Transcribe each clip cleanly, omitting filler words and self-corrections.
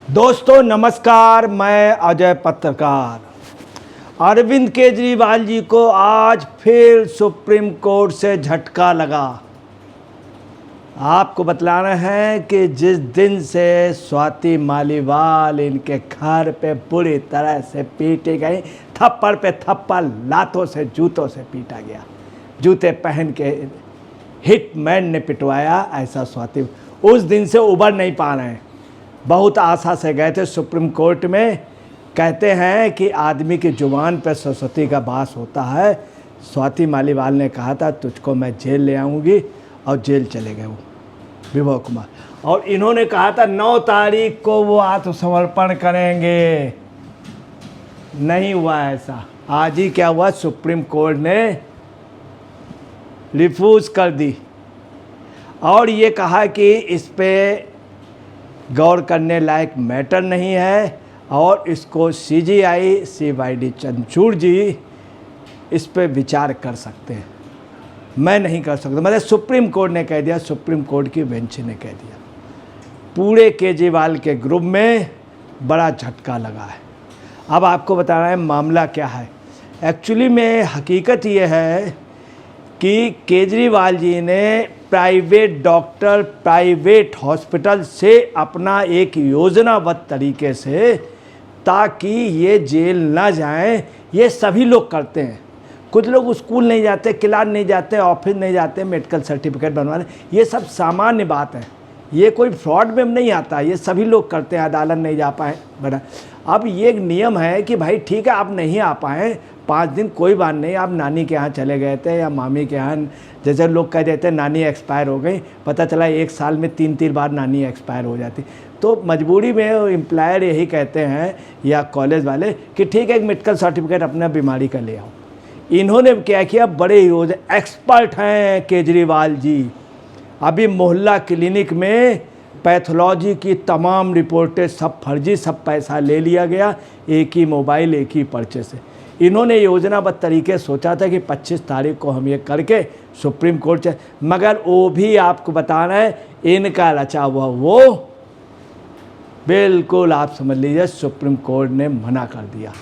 दोस्तों नमस्कार, मैं अजय पत्रकार। अरविंद केजरीवाल जी को आज फिर सुप्रीम कोर्ट से झटका लगा। आपको बतलाना है कि जिस दिन से स्वाति मालीवाल इनके घर पे बुरी तरह से पीटी गई, थप्पड़ पे थप्पड़, लातों से जूतों से पीटा गया, जूते पहन के हिटमैन ने पिटवाया, ऐसा स्वाति उस दिन से उबर नहीं पा रहे हैं। बहुत आशा से गए थे सुप्रीम कोर्ट में। कहते हैं कि आदमी की जुबान पर सरस्वती का वास होता है। स्वाति मालीवाल ने कहा था तुझको मैं जेल ले आऊँगी, और जेल चले गए वो विभव कुमार। और इन्होंने कहा था 9 तारीख को वो आत्मसमर्पण करेंगे, नहीं हुआ ऐसा। आज ही क्या हुआ, सुप्रीम कोर्ट ने रिफ्यूज़ कर दी और ये कहा कि इस पे गौर करने लायक मैटर नहीं है और इसको सीजीआई CBID चंद्रचूड़ जी इस पे विचार कर सकते हैं। मैं नहीं कर सकता, मतलब सुप्रीम कोर्ट ने कह दिया, सुप्रीम कोर्ट की बेंच ने कह दिया। पूरे केजरीवाल के ग्रुप में बड़ा झटका लगा है। अब आपको बताना है मामला क्या है। एक्चुअली में हकीकत ये है कि केजरीवाल जी ने प्राइवेट डॉक्टर, प्राइवेट हॉस्पिटल से अपना एक योजनाबद्ध तरीके से, ताकि ये जेल ना जाएं, ये सभी लोग करते हैं। कुछ लोग स्कूल नहीं जाते, क्लास नहीं जाते, ऑफिस नहीं जाते, मेडिकल सर्टिफिकेट बनवाने, ये सब सामान्य बात है। ये कोई फ्रॉड में नहीं आता, ये सभी लोग करते हैं। अदालत नहीं जा पाए बना। अब ये एक नियम है कि भाई ठीक है आप नहीं आ पाए 5 दिन, कोई बात नहीं, आप नानी के यहाँ चले गए थे या मामी के यहाँ। जैसे लोग कह देते हैं नानी एक्सपायर हो गई, पता चला 1 साल में 3 बार नानी एक्सपायर हो जाती। तो मजबूरी में एम्प्लॉयर यही कहते हैं या कॉलेज वाले कि ठीक है एक मेडिकल सर्टिफिकेट अपना बीमारी का ले आओ। इन्होंने क्या किया, बड़े योजना एक्सपर्ट हैं केजरीवाल जी। अभी मोहल्ला क्लिनिक में पैथोलॉजी की तमाम रिपोर्टें सब फर्जी, सब पैसा ले लिया गया, एक ही मोबाइल, एक ही पर्चे से। इन्होंने योजनाबद्ध तरीके सोचा था कि 25 तारीख को हम ये करके सुप्रीम कोर्ट से, मगर वो भी आपको बताना है इनका रचा हुआ वो बिल्कुल आप समझ लीजिए सुप्रीम कोर्ट ने मना कर दिया।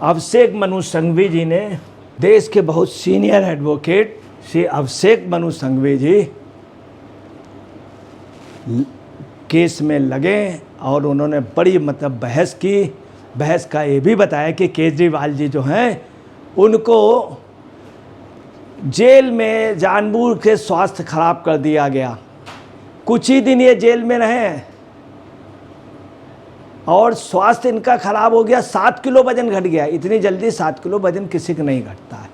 अभिषेक मनु सिंघवी जी ने, देश के बहुत सीनियर एडवोकेट श्री अभिषेक मनु सिंघवी जी केस में लगे और उन्होंने बड़ी बहस की। बहस का ये भी बताया कि केजरीवाल जी जो हैं उनको जेल में जानबूझ के स्वास्थ्य खराब कर दिया गया। कुछ ही दिन ये जेल में रहे और स्वास्थ्य इनका खराब हो गया, 7 किलो वजन घट गया। इतनी जल्दी 7 किलो वजन किसी का नहीं घटता है।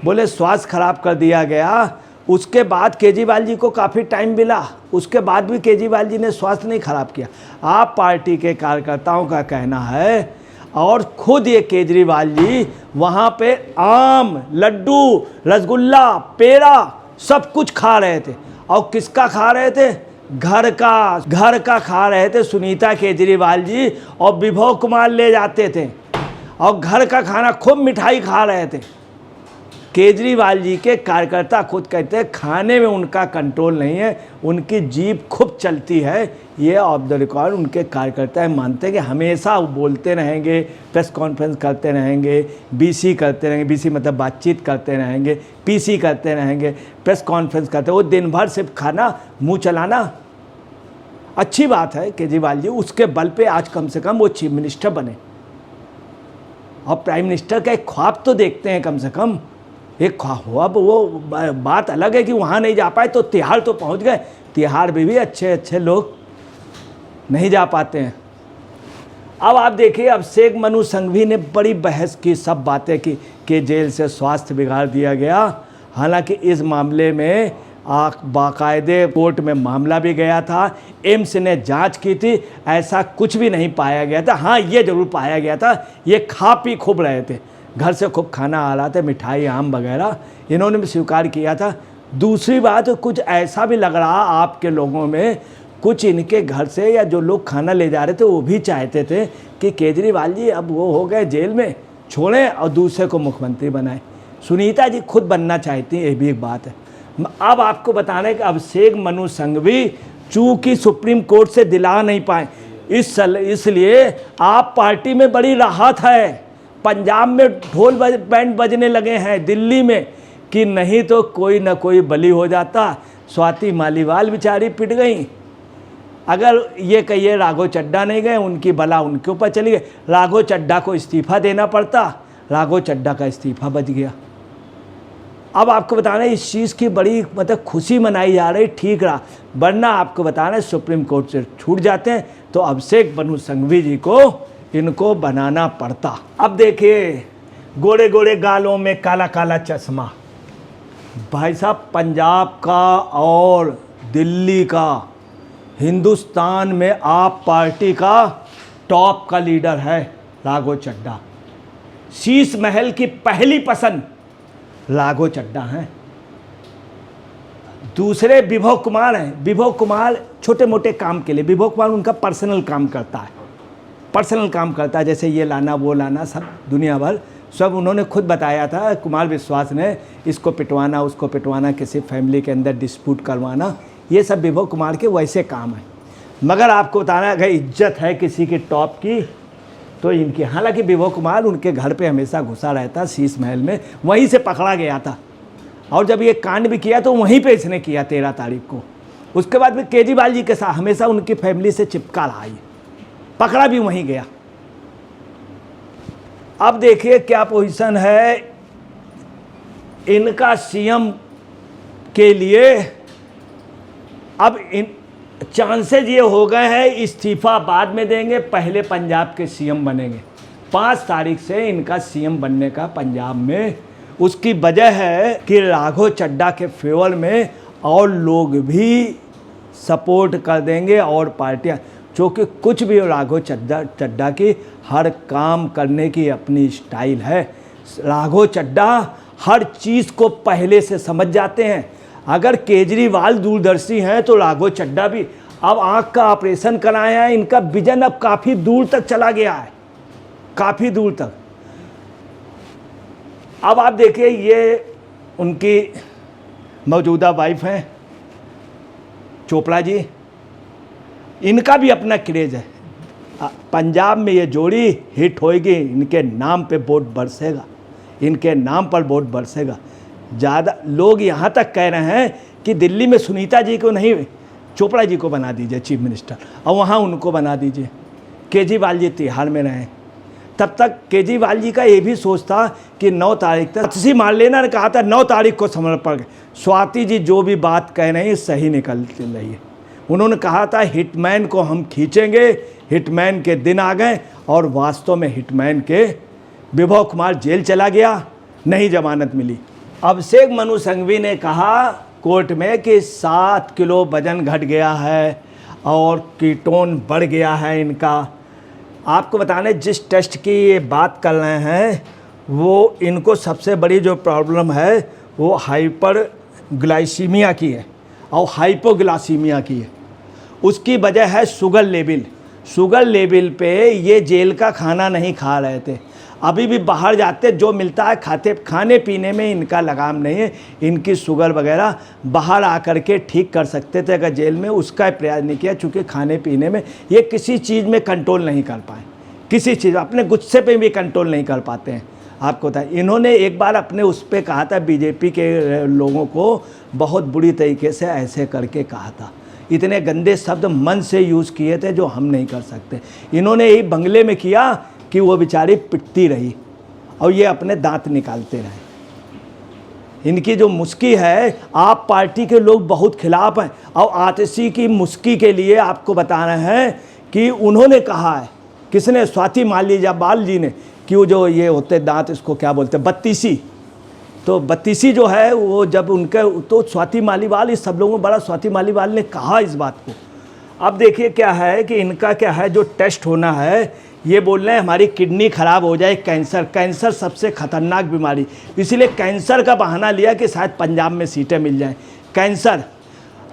बोले स्वास्थ्य खराब कर दिया गया। उसके बाद केजरीवाल जी को काफ़ी टाइम मिला, उसके बाद भी केजरीवाल जी ने स्वास्थ्य नहीं खराब किया। आप पार्टी के कार्यकर्ताओं का कहना है, और खुद ये केजरीवाल जी वहाँ पे आम, लड्डू, रसगुल्ला, पेड़ा सब कुछ खा रहे थे। और किसका खा रहे थे? घर का खा रहे थे। सुनीता केजरीवाल जी और विभव कुमार ले जाते थे और घर का खाना, खूब मिठाई खा रहे थे। केजरीवाल जी के कार्यकर्ता खुद कहते हैं खाने में उनका कंट्रोल नहीं है, उनकी जीभ खूब चलती है। ये ऑफ द रिकॉर्ड उनके कार्यकर्ता मानते हैं कि हमेशा वो बोलते रहेंगे, प्रेस कॉन्फ्रेंस करते रहेंगे, BC करते रहेंगे, BC मतलब बातचीत करते रहेंगे, PC करते रहेंगे, प्रेस कॉन्फ्रेंस करते, वो दिन भर सिर्फ खाना, मुँह चलाना। अच्छी बात है केजरीवाल जी, उसके बल पे आज कम से कम वो चीफ मिनिस्टर बने और प्राइम मिनिस्टर का एक ख्वाब तो देखते हैं कम से कम। एक ख्वाब। अब वो बात अलग है कि वहाँ नहीं जा पाए तो तिहाड़ तो पहुँच गए। तिहाड़ में भी अच्छे अच्छे लोग नहीं जा पाते हैं। अब आप देखिए अभिषेक मनु सिंघवी ने बड़ी बहस की, सब बातें की कि जेल से स्वास्थ्य बिगाड़ दिया गया। हालांकि इस मामले में बाकायदे कोर्ट में मामला भी गया था, एम्स ने जांच की थी, ऐसा कुछ भी नहीं पाया गया था। हाँ ये जरूर पाया गया था ये खा पी खूब रहे थे, घर से खूब खाना आ रहा था, मिठाई, आम वगैरह, इन्होंने भी स्वीकार किया था। दूसरी बात कुछ ऐसा भी लग रहा आपके लोगों में, कुछ इनके घर से या जो लोग खाना ले जा रहे थे वो भी चाहते थे कि केजरीवाल जी अब वो हो गए जेल में, छोड़ें और दूसरे को मुख्यमंत्री बनाएं। सुनीता जी खुद बनना चाहती हैं, ये भी एक बात है। अब आपको बताना है कि अभिषेक मनु सिंघवी चूंकि सुप्रीम कोर्ट से दिला नहीं पाए, इसलिए आप पार्टी में बड़ी राहत है। पंजाब में ढोल बैंड बजने लगे हैं, दिल्ली में, कि नहीं तो कोई ना कोई बली हो जाता। स्वाति मालीवाल बेचारी पिट गई। अगर ये कहिए राघव चड्ढा नहीं गए, उनकी बला उनके ऊपर चली गई। राघव चड्ढा को इस्तीफा देना पड़ता, राघव चड्ढा का इस्तीफा बच गया। अब आपको बताना इस चीज़ की बड़ी मतलब खुशी मनाई जा रही, ठीक रहा, वरना आपको बताना सुप्रीम कोर्ट से छूट जाते हैं तो अभिषेक मनु सिंघवी जी को इनको बनाना पड़ता। अब देखिए, गोरे गोरे गालों में काला काला चश्मा, भाई साहब पंजाब का और दिल्ली का, हिंदुस्तान में आप पार्टी का टॉप का लीडर है राघव चड्ढा। शीश महल की पहली पसंद राघव चड्ढा हैं। दूसरे विभव कुमार हैं। विभव कुमार छोटे मोटे काम के लिए, विभव कुमार उनका पर्सनल काम करता है, पर्सनल काम करता है, जैसे ये लाना वो लाना सब दुनिया भर सब उन्होंने खुद बताया था। कुमार विश्वास ने इसको पिटवाना उसको पिटवाना, किसी फैमिली के अंदर डिस्प्यूट करवाना, ये सब विभव कुमार के वैसे काम है। मगर आपको बताना अगर इज्जत है किसी की टॉप की तो इनकी। हालांकि विभव कुमार उनके घर पे हमेशा घुसा रहता, शीश महल में, वहीं से पकड़ा गया था। और जब ये कांड भी किया तो वहीं पे इसने किया 13 तारीख को। उसके बाद भी केजरीवाल जी के साथ हमेशा उनकी फैमिली से चिपका रहा, ये पकड़ा भी वहीं गया। अब देखिए क्या पोजीशन है इनका सीएम के लिए। अब इन चांसेज ये हो गए हैं इस्तीफा बाद में देंगे, पहले पंजाब के सीएम बनेंगे। 5 तारीख से इनका सीएम बनने का पंजाब में। उसकी वजह है कि राघव चड्ढा के फेवर में और लोग भी सपोर्ट कर देंगे और पार्टियां, क्योंकि कुछ भी राघव चड्ढा की हर काम करने की अपनी स्टाइल है। राघव चड्ढा हर चीज़ को पहले से समझ जाते हैं। अगर केजरीवाल दूरदर्शी हैं तो राघव चड्ढा भी। अब आँख का ऑपरेशन कराया है, इनका विजन अब काफ़ी दूर तक चला गया है, काफ़ी दूर तक। अब आप देखिए ये उनकी मौजूदा वाइफ हैं चोपड़ा जी, इनका भी अपना क्रेज है। पंजाब में ये जोड़ी हिट होएगी, इनके नाम पे वोट बरसेगा, इनके नाम पर वोट बरसेगा। ज़्यादा लोग यहाँ तक कह रहे हैं कि दिल्ली में सुनीता जी को नहीं, चोपड़ा जी को बना दीजिए चीफ मिनिस्टर और वहाँ उनको बना दीजिए, केजरीवाल जी तिहाड़ में रहें। तब तक केजरीवाल जी का ये भी सोच था कि 9 तारीख तक, शशि मार्लेना ने कहा था 9 तारीख को समर्पण। स्वाति जी जो भी बात कह रही है सही निकल रही है। उन्होंने कहा था हिटमैन को हम खींचेंगे, हिटमैन के दिन आ गए और वास्तव में हिटमैन के विभव कुमार जेल चला गया, नहीं जमानत मिली। अभिषेक मनु सिंघवी ने कहा कोर्ट में कि 7 किलो वजन घट गया है और कीटोन बढ़ गया है इनका। आपको बताने जिस टेस्ट की ये बात कर रहे हैं वो इनको सबसे बड़ी जो प्रॉब्लम है वो हाइपर ग्लाइसीमिया की है और हाइपोग्लासीमिया की है। उसकी वजह है शुगर लेवल। शुगर लेवल पे ये जेल का खाना नहीं खा रहे थे, अभी भी बाहर जाते जो मिलता है खाते, खाने पीने में इनका लगाम नहीं है। इनकी शुगर वगैरह बाहर आकर के ठीक कर सकते थे अगर जेल में, उसका प्रयास नहीं किया, चूँकि खाने पीने में ये किसी चीज़ में कंट्रोल नहीं कर पाए, किसी चीज़, अपने गुस्से पे भी कंट्रोल नहीं कर पाते हैं। आपको बताएं इन्होंने एक बार अपने उस पर कहा था, बीजेपी के लोगों को बहुत बुरी तरीके से ऐसे करके कहा था, इतने गंदे शब्द मन से यूज़ किए थे जो हम नहीं कर सकते। इन्होंने यही बंगले में किया कि वो बेचारी पिटती रही और ये अपने दांत निकालते रहे। इनकी जो मुस्की है, आप पार्टी के लोग बहुत खिलाफ हैं और आतिशी की मुस्की के लिए आपको बता रहे हैं कि उन्होंने कहा है, किसने, स्वाति मालीवाल जी ने, कि वो जो ये होते दांत, इसको क्या बोलते हैं, बत्तीसी। तो बत्तीसी जो है वो जब उनके, तो स्वाति मालीवाल, इस सब लोगों बड़ा स्वाति मालीवाल ने कहा इस बात को। अब देखिए क्या है कि इनका क्या है जो टेस्ट होना है, ये बोल रहे हैं हमारी किडनी खराब हो जाए, कैंसर, कैंसर सबसे खतरनाक बीमारी, इसलिए कैंसर का बहाना लिया कि शायद पंजाब में सीटें मिल जाएं। कैंसर,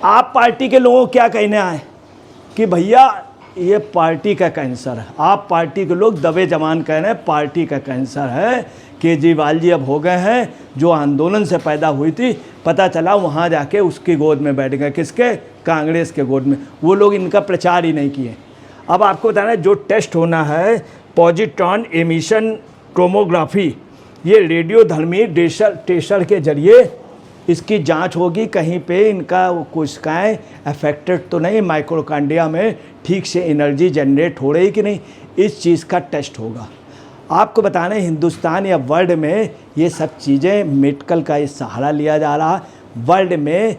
आप पार्टी के लोगों को क्या कहना है कि भैया ये पार्टी का कैंसर है। आप पार्टी के लोग दबे जमान कह रहे हैं, पार्टी का कैंसर है। केजरीवाल जी अब हो गए हैं, जो आंदोलन से पैदा हुई थी, पता चला वहाँ जाके उसकी गोद में बैठ गए। किसके? कांग्रेस के गोद में। वो लोग इनका प्रचार ही नहीं किए। अब आपको बताना जो टेस्ट होना है, पॉजिट्रॉन एमिशन टोमोग्राफी, ये रेडियोधर्मी टेस्टर के जरिए इसकी जांच होगी। कहीं पे इनका कोशिकाएं अफेक्टेड तो नहीं, माइक्रोकांडिया में ठीक से एनर्जी जनरेट हो रही कि नहीं, इस चीज़ का टेस्ट होगा। आपको बताना है हिंदुस्तान या वर्ल्ड में ये सब चीज़ें मेडिकल का ये सहारा लिया जा रहा है। वर्ल्ड में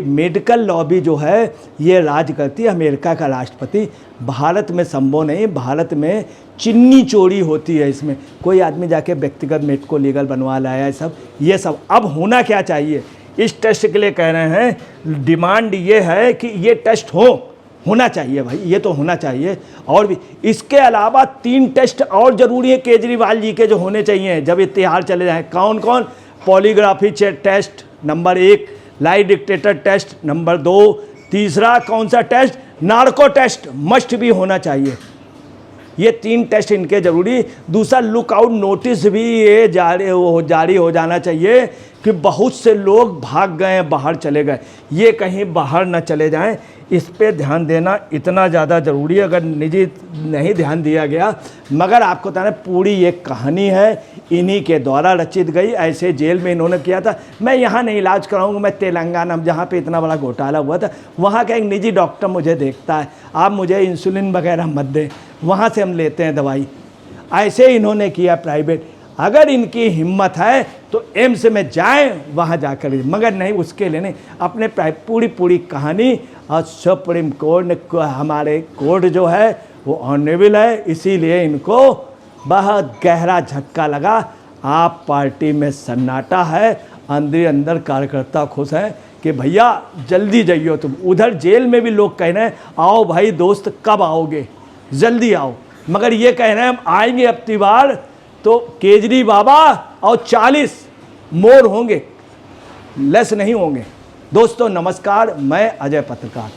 मेडिकल लॉबी जो है ये राज करती है। अमेरिका का राष्ट्रपति, भारत में संभव नहीं। भारत में चिन्नी चोरी होती है। इसमें कोई आदमी जाके व्यक्तिगत मेडिको लीगल बनवा लाया है सब। ये सब अब होना क्या चाहिए, इस टेस्ट के लिए कह रहे हैं। डिमांड ये है कि ये टेस्ट होना चाहिए भाई, ये तो होना चाहिए। और भी इसके अलावा 3 टेस्ट और ज़रूरी है केजरीवाल जी के, जो होने चाहिए जब ये तिहाड़ चले जाएँ। कौन कौन? पॉलीग्राफी टेस्ट नंबर 1, लाई डिक्टेटर टेस्ट नंबर 2, तीसरा कौन सा टेस्ट? नार्को टेस्ट मस्ट भी होना चाहिए। ये 3 टेस्ट इनके ज़रूरी। दूसरा लुकआउट नोटिस भी ये जारी हो जाना चाहिए कि बहुत से लोग भाग गए हैं, बाहर चले गए, ये कहीं बाहर न चले जाएं। इस पे ध्यान देना इतना ज़्यादा ज़रूरी है। अगर निजी नहीं ध्यान दिया गया, मगर आपको बताना पूरी ये कहानी है इन्हीं के द्वारा रचित गई। ऐसे जेल में इन्होंने किया था। मैं यहाँ नहीं इलाज कराऊंगा, मैं तेलंगाना जहाँ पे इतना बड़ा घोटाला हुआ था, वहाँ का एक निजी डॉक्टर मुझे देखता है, आप मुझे इंसुलिन वगैरह मत दें, वहाँ से हम लेते हैं दवाई। ऐसे इन्होंने किया प्राइवेट। अगर इनकी हिम्मत है तो एम्स में जाएं, वहाँ जाकर, मगर नहीं, उसके लिए नहीं। अपने पूरी कहानी और सुप्रीम कोर्ट ने, हमारे कोर्ट जो है वो ऑनरेबल है, इसीलिए इनको बहुत गहरा झटका लगा। आप पार्टी में सन्नाटा है, अंदर कार्यकर्ता खुश हैं कि भैया जल्दी जाइए तुम। उधर जेल में भी लोग कह रहे हैं आओ भाई दोस्त, कब आओगे, जल्दी आओ। मगर ये कह रहे हैं हम आएंगे अब की बार तो केजरी बाबा और 40 मोर होंगे, लेस नहीं होंगे। दोस्तों नमस्कार, मैं अजय पत्रकार।